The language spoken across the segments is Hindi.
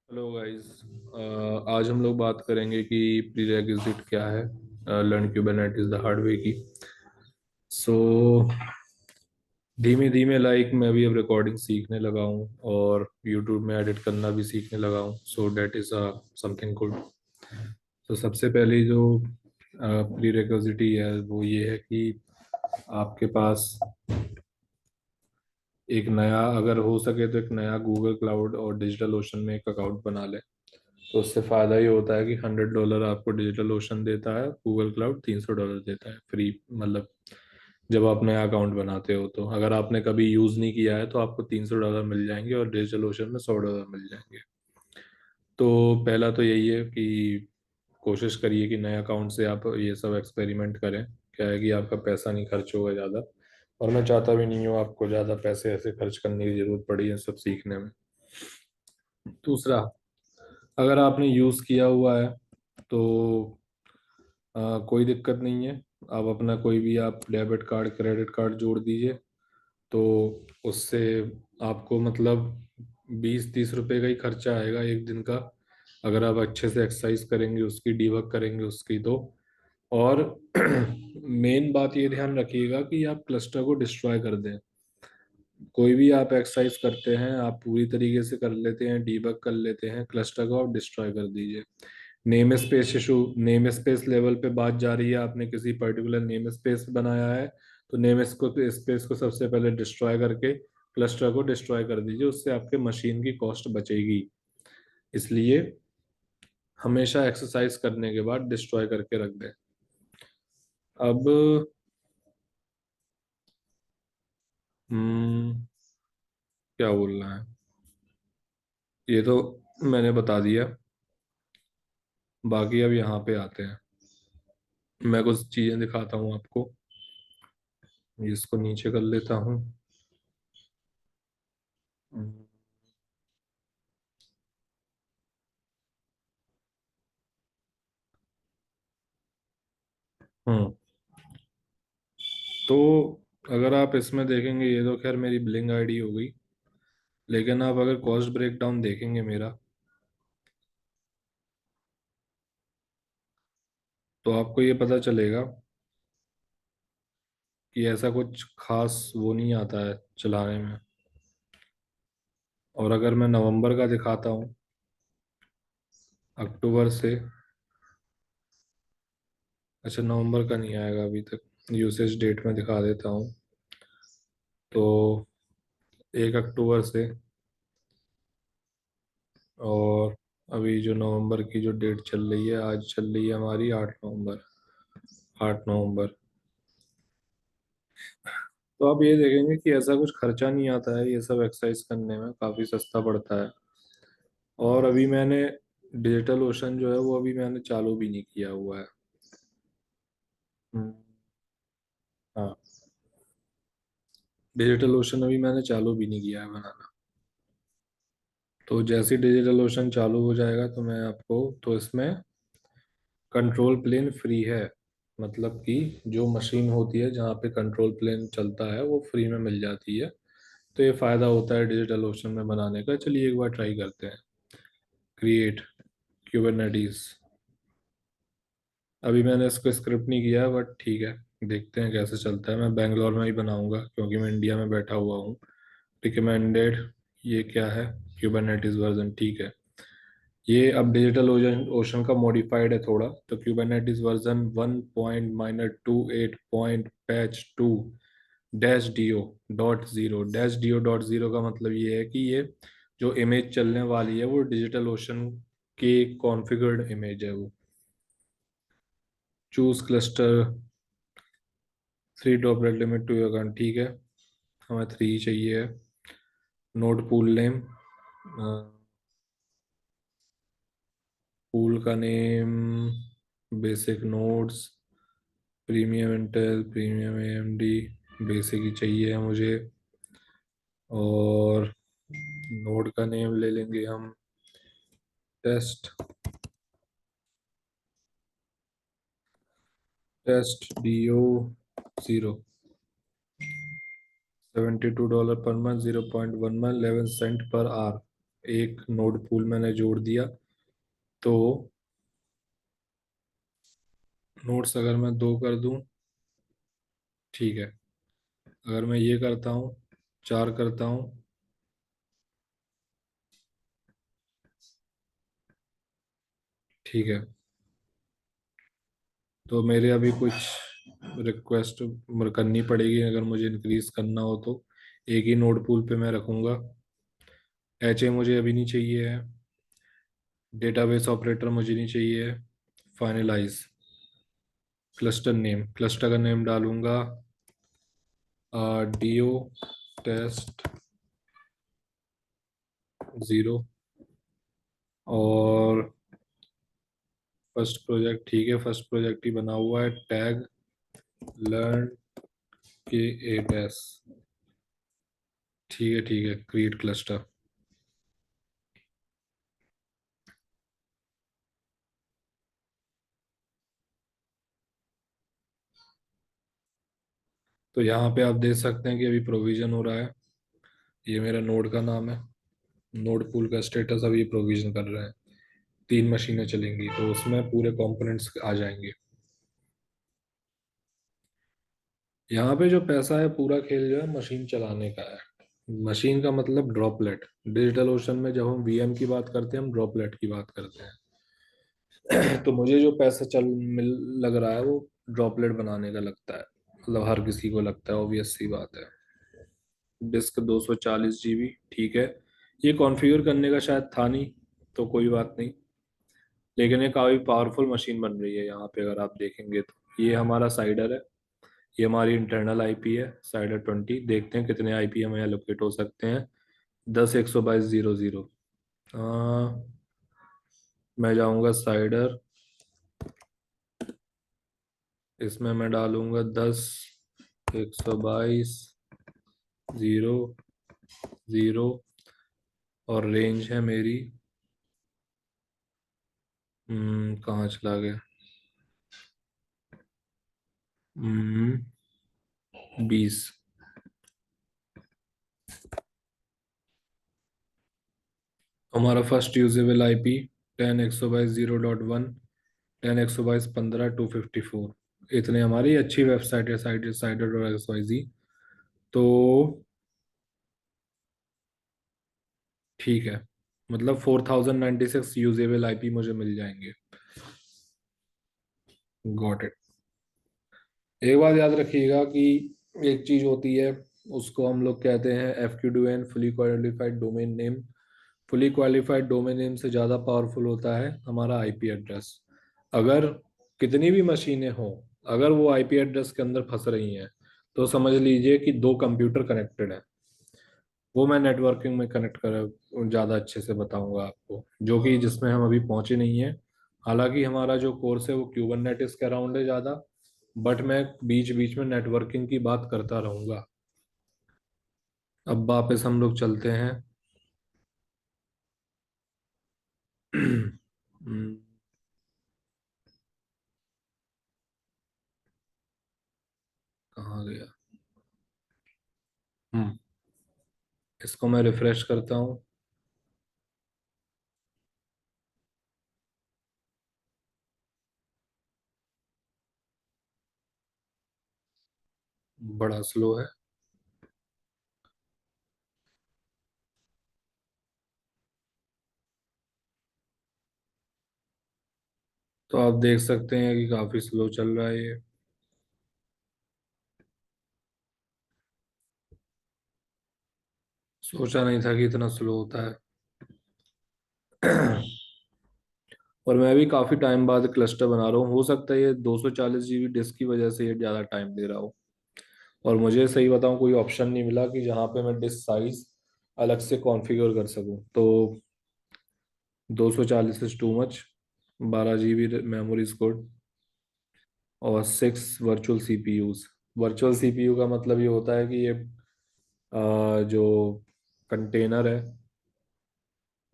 Hello guys. आज हम लोग बात करेंगे कि प्रीरेक्विजिट क्या है learn Kubernetes the hard way की। सो धीमे धीमे मैं भी अब रिकॉर्डिंग सीखने लगा हूँ और यूट्यूब में एडिट करना भी सीखने लगा हूँ। So that is something good. तो सबसे पहली जो प्रीरेक्विजिटी है वो ये है कि आपके पास एक नया, अगर हो सके तो एक नया गूगल क्लाउड और डिजिटल ओशन में एक अकाउंट बना ले। तो उससे फ़ायदा ये होता है कि $100 आपको डिजिटल ओशन देता है, गूगल क्लाउड $300 देता है फ्री। मतलब जब आप नया अकाउंट बनाते हो तो अगर आपने कभी यूज़ नहीं किया है तो आपको $300 मिल जाएंगे और डिजिटल ओशन में $100 मिल जाएंगे। तो पहला तो यही है कि कोशिश करिए कि नए अकाउंट से आप ये सब एक्सपेरिमेंट करें। क्या है कि आपका पैसा नहीं खर्च होगा ज़्यादा, और मैं चाहता भी नहीं हूँ आपको ज़्यादा पैसे ऐसे खर्च करने की ज़रूरत पड़ी है सब सीखने में। दूसरा, अगर आपने यूज़ किया हुआ है तो कोई दिक्कत नहीं है। आप अपना कोई भी आप डेबिट कार्ड क्रेडिट कार्ड जोड़ दीजिए। तो उससे आपको मतलब 20-30 रुपए का ही खर्चा आएगा एक दिन का, अगर आप अच्छे से एक्सरसाइज करेंगे उसकी, डीबग करेंगे उसकी तो। और मेन बात ये ध्यान रखिएगा कि आप क्लस्टर को डिस्ट्रॉय कर दें। कोई भी आप एक्सरसाइज करते हैं, आप पूरी तरीके से कर लेते हैं, डीबग कर लेते हैं, क्लस्टर को आप डिस्ट्रॉय कर दीजिए। Name space issue, name space level पे बात जा रही है, आपने किसी पर्टिकुलर नेम स्पेस बनाया है तो नेम स्पेस को सबसे पहले डिस्ट्रॉय करके क्लस्टर को डिस्ट्रॉय कर दीजिए। उससे आपके मशीन की कॉस्ट बचेगी। इसलिए हमेशा एक्सरसाइज करने के बाद डिस्ट्रॉय करके रख दें। अब हम्म, क्या बोलना है, ये तो मैंने बता दिया। बाकी अब यहाँ पे आते हैं, मैं कुछ चीजें दिखाता हूँ आपको। इसको नीचे कर लेता हूँ। हम्म। तो अगर आप इसमें देखेंगे, ये तो खैर मेरी बिलिंग आईडी हो गई, लेकिन आप अगर कॉस्ट ब्रेकडाउन देखेंगे मेरा, तो आपको ये पता चलेगा कि ऐसा कुछ खास वो नहीं आता है चलाने में। और अगर मैं नवंबर का दिखाता हूँ, अक्टूबर से, अच्छा नवंबर का नहीं आएगा अभी तक, यूसेज डेट में दिखा देता हूँ। तो 1 अक्टूबर से, और अभी जो नवंबर की जो डेट चल रही है, आज चल रही है हमारी 8 नवंबर। 8 नवंबर। तो आप ये देखेंगे कि ऐसा कुछ खर्चा नहीं आता है, ये सब एक्सरसाइज करने में काफ़ी सस्ता पड़ता है। और अभी मैंने डिजिटल ओशन जो है वो अभी मैंने चालू भी नहीं किया हुआ है। हम्म, हाँ, डिजिटल ओशन अभी मैंने चालू भी नहीं किया है बनाना। तो जैसे डिजिटल ओशन चालू हो जाएगा तो मैं आपको, तो इसमें कंट्रोल प्लेन फ्री है। मतलब कि जो मशीन होती है जहाँ पे कंट्रोल प्लेन चलता है वो फ्री में मिल जाती है। तो ये फ़ायदा होता है डिजिटल ओशन में बनाने का। चलिए एक बार ट्राई करते हैं। Create Kubernetes. अभी मैंने इसको स्क्रिप्ट नहीं किया बट ठीक है, देखते हैं कैसे चलता है। मैं बेंगलोर में ही बनाऊंगा क्योंकि मैं इंडिया में बैठा हुआ हूँ। रिकमेंडेड, ये क्या है, क्यूबरनेटीज वर्जन, ठीक है। ये अब डिजिटल ओशन ओशन का मॉडिफाइड है थोड़ा। तो क्यूबरनेटीज वर्जन 1.-2.8.patch 2 -do.0। का मतलब ये है कि ये जो इमेज चलने वाली है वो डिजिटल ओशन के कॉन्फ़िगर्ड इमेज है वो। Choose cluster, 3 droplet limit to your account, ठीक है, हमें 3 चाहिए है। नोड पूल नेम, पूल का name basic nodes, premium Intel, premium AMD, basic ही चाहिए है मुझे। और नोड का नेम ले लेंगे हम test, test DO 0। $72 per month, 0.11 cent per hour. एक नोड पूल मैंने जोड़ दिया। तो नोड्स अगर मैं 2 कर दूं, ठीक है। अगर मैं ये करता हूँ, 4 करता हूँ, ठीक है। तो मेरे अभी कुछ रिक्वेस्ट करनी पड़ेगी अगर मुझे इंक्रीज करना हो तो। एक ही नोड पूल पे मैं रखूँगा। एच ए मुझे अभी नहीं चाहिए है। डेटाबेस ऑपरेटर मुझे नहीं चाहिए है। फाइनलाइज क्लस्टर का नेम डालूंगा डीओ टेस्ट 0। और फर्स्ट प्रोजेक्ट, ठीक है, फर्स्ट प्रोजेक्ट ही बना हुआ है। टैग लर्न के ए डैश, ठीक है ठीक है, क्रिएट क्लस्टर। तो यहाँ पे आप देख सकते हैं कि अभी प्रोविजन हो रहा है। ये मेरा नोड का नाम है। नोड पूल का स्टेटस अभी प्रोविजन कर रहा है। 3 मशीनें चलेंगी तो उसमें पूरे कंपोनेंट्स आ जाएंगे। यहाँ पे जो पैसा है, पूरा खेल जो है मशीन चलाने का है। मशीन का मतलब ड्रॉपलेट। डिजिटल ओशन में जब हम वीएम की बात करते हैं, हम ड्रॉपलेट की बात करते हैं। तो मुझे जो पैसा चल मिल लग रहा है वो ड्रॉपलेट बनाने का लगता है। मतलब हर किसी को लगता है, ऑब्वियस सी बात है। डिस्क 240 GB, ठीक है। ये कॉन्फ़िगर करने का शायद था नहीं, तो कोई बात नहीं। लेकिन ये काफ़ी पावरफुल मशीन बन रही है यहाँ पे, अगर आप देखेंगे तो। ये हमारा साइडर है। ये हमारी इंटरनल आईपी है, साइडर 20। देखते हैं कितने आईपी हमें एलोकेट हो सकते हैं। 10 122 00। मैं जाऊंगा साइडर, इसमें मैं डालूंगा 10 122 00। और रेंज है मेरी, कहाँ चला गया, 20। हमारा फर्स्ट यूजेबल आईपी 10 122 0.1, 10 122 15 254। इतने हमारी अच्छी वेबसाइट है, साइड साइडर और XYZ। तो ठीक है, मतलब 4096 यूजेबल आईपी मुझे मिल जाएंगे। Got it. एक बात याद रखिएगा कि एक चीज होती है, उसको हम लोग कहते हैं FQDN, fully qualified domain name. Fully qualified domain name से ज़्यादा पावरफुल होता है हमारा आईपी एड्रेस। अगर कितनी भी मशीनें हों, अगर वो आईपी एड्रेस के अंदर फंस रही हैं, तो समझ लीजिए कि 2 कंप्यूटर कनेक्टेड हैं। वो मैं नेटवर्किंग में कनेक्ट कर ज़्यादा अच्छे से बताऊंगा आपको, जो कि जिसमें हम अभी पहुंचे नहीं हैं। हालांकि हमारा जो कोर्स है वो क्यूबरनेटिस के अराउंड है ज़्यादा। बट मैं बीच बीच में नेटवर्किंग की बात करता रहूंगा। अब वापस हम लोग चलते हैं। हम्म, कहाँ गया। हम्म इसको मैं रिफ्रेश करता हूँ। बड़ा स्लो है। तो आप देख सकते हैं कि काफी स्लो चल रहा है ये। सोचा नहीं था कि इतना स्लो होता है। और मैं भी काफी टाइम बाद क्लस्टर बना रहा हूँ। हो सकता है ये 240 GB डिस्क की वजह से ये ज्यादा टाइम दे रहा हो। और मुझे सही बताऊं, कोई ऑप्शन नहीं मिला कि जहाँ पे मैं डिस्क साइज अलग से कॉन्फ़िगर कर सकूं। तो 240 is too much. 12 GB memory code और 6 वर्चुअल सीपीयूज। वर्चुअल सीपीयू का मतलब ये होता है कि ये जो कंटेनर है,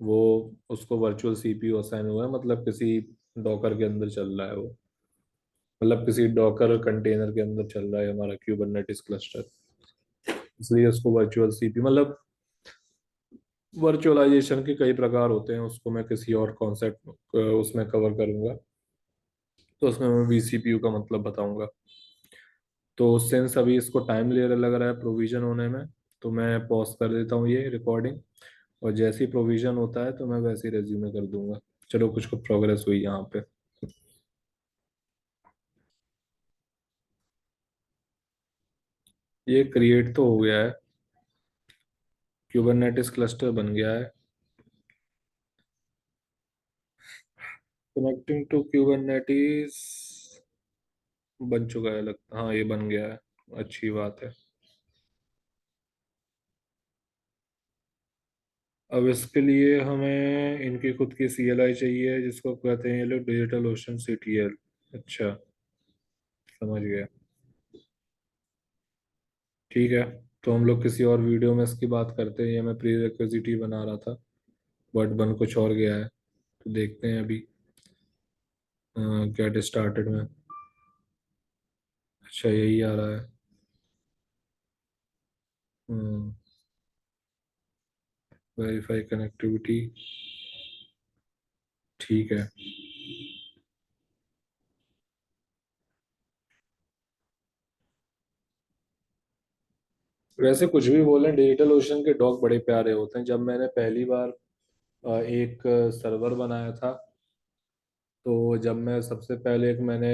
वो उसको वर्चुअल सीपीयू असाइन हुआ है। मतलब किसी डॉकर के अंदर चल रहा है वो। मतलब किसी डॉकर कंटेनर के अंदर चल रहा है हमारा क्यूबरनेटिस क्लस्टर। इसलिए उसको वर्चुअल सीपीयू मतलब वर्चुअलाइजेशन के कई प्रकार होते हैं, उसको मैं किसी और कॉन्सेप्ट उसमें कवर करूंगा। तो उसमें मैं vCPU का मतलब बताऊंगा। तो सिंस अभी इसको टाइम ले लग रहा है प्रोविजन होने में, तो मैं पॉज कर देता हूँ ये रिकॉर्डिंग। और जैसे ही प्रोविजन होता है तो मैं वैसे ही रेज्यूमे कर दूंगा। चलो, कुछ कुछ प्रोग्रेस हुई यहाँ पे। ये क्रिएट तो हो गया है, क्यूबरनेटिस क्लस्टर बन गया है। कनेक्टिंग टू क्यूबरनेटिस बन चुका है लगता, हाँ ये बन गया है। अच्छी बात है। अब इसके लिए हमें इनकी खुद की CLI चाहिए, जिसको कहते हैं ये लोग डिजिटल ओशन CTL। अच्छा, समझ गया। ठीक है, तो हम लोग किसी और वीडियो में इसकी बात करते हैं। ये मैं प्री रिक्विजिट ही बना रहा था, बट बन कुछ और गया है। तो देखते हैं अभी गेट स्टार्टेड में। अच्छा, यही आ रहा है। Verify connectivity. ठीक है। वैसे कुछ भी बोलें, डिजिटल ओशन के डॉक बड़े प्यारे होते हैं। जब मैंने पहली बार एक सर्वर बनाया था, तो जब मैं सबसे पहले एक मैंने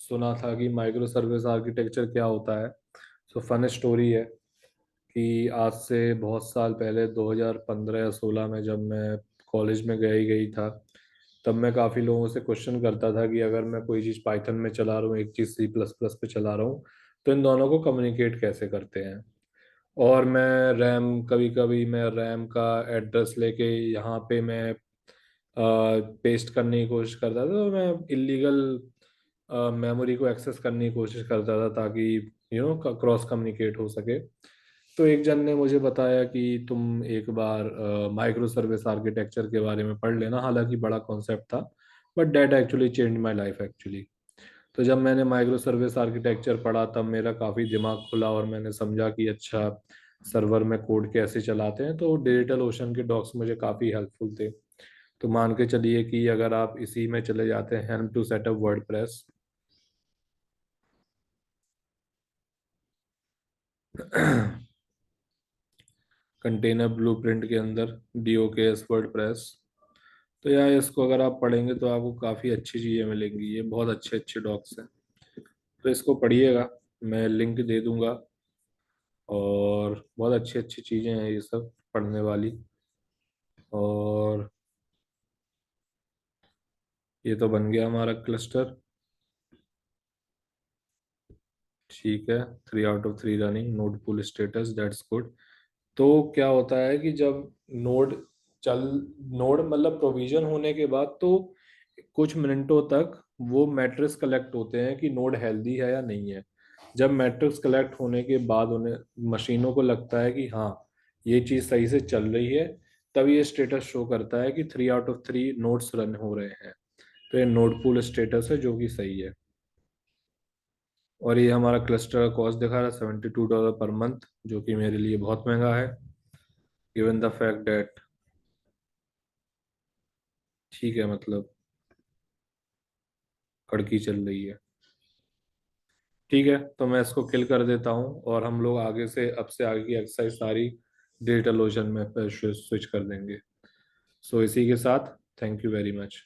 सुना था कि माइक्रो सर्विस आर्किटेक्चर क्या होता है। सो फन स्टोरी है कि आज से बहुत साल पहले 2015 या 16 में जब मैं कॉलेज में गई था, तब मैं काफ़ी लोगों से क्वेश्चन करता था कि अगर मैं कोई चीज़ पाइथन में चला रहा हूँ, एक चीज़ C++ पे चला रहा हूँ, तो इन दोनों को कम्युनिकेट कैसे करते हैं। और मैं रैम, कभी कभी मैं रैम का एड्रेस लेके यहाँ पे मैं पेस्ट करने की कोशिश करता था। तो मैं इलीगल मेमोरी को एक्सेस करने की कोशिश करता था, ताकि क्रॉस कम्युनिकेट हो सके। तो एक जन ने मुझे बताया कि तुम एक बार माइक्रो सर्विस आर्किटेक्चर के बारे में पढ़ लेना। हालांकि बड़ा कॉन्सेप्ट था, but that actually change my life actually. तो जब मैंने माइक्रो सर्विस आर्किटेक्चर पढ़ा, तब मेरा काफ़ी दिमाग खुला और मैंने समझा कि अच्छा, सर्वर में कोड कैसे चलाते हैं। तो डिजिटल ओशन के डॉक्स मुझे काफ़ी हेल्पफुल थे। तो मान के चलिए कि अगर आप इसी में चले जाते हैं, help to setup WordPress. Container blueprint के अंदर DOKS वर्डप्रेस। तो यार, इसको अगर आप पढ़ेंगे तो आपको काफ़ी अच्छी चीज़ें मिलेंगी। ये बहुत अच्छे अच्छे डॉक्स हैं, तो इसको पढ़िएगा। मैं लिंक दे दूंगा। और बहुत अच्छी अच्छी चीज़ें हैं ये सब पढ़ने वाली। और ये तो बन गया हमारा क्लस्टर। ठीक है, 3 out of 3 running, node pool status, that's good. तो क्या होता है कि जब नोड चल नोड मतलब प्रोविजन होने के बाद, तो कुछ मिनटों तक वो मैट्रिक्स कलेक्ट होते हैं कि नोड हेल्दी है या नहीं है। जब मैट्रिक्स कलेक्ट होने के बाद उन्हें मशीनों को लगता है कि हाँ, ये चीज़ सही से चल रही है, तब ये स्टेटस शो करता है कि 3 आउट ऑफ 3 नोड्स रन हो रहे हैं। तो ये नोड पुल स्टेटस है, जो कि सही है। और ये हमारा क्लस्टर का कॉस्ट दिखा रहा है $72 पर मंथ, जो कि मेरे लिए बहुत महंगा है, गिवन द फैक्ट दैट, ठीक है मतलब, कड़की चल रही है। ठीक है, तो मैं इसको किल कर देता हूँ, और हम लोग आगे से, अब से आगे की एक्सरसाइज सारी डिजिटल ओशन में स्विच कर देंगे। सो इसी के साथ, थैंक यू वेरी मच।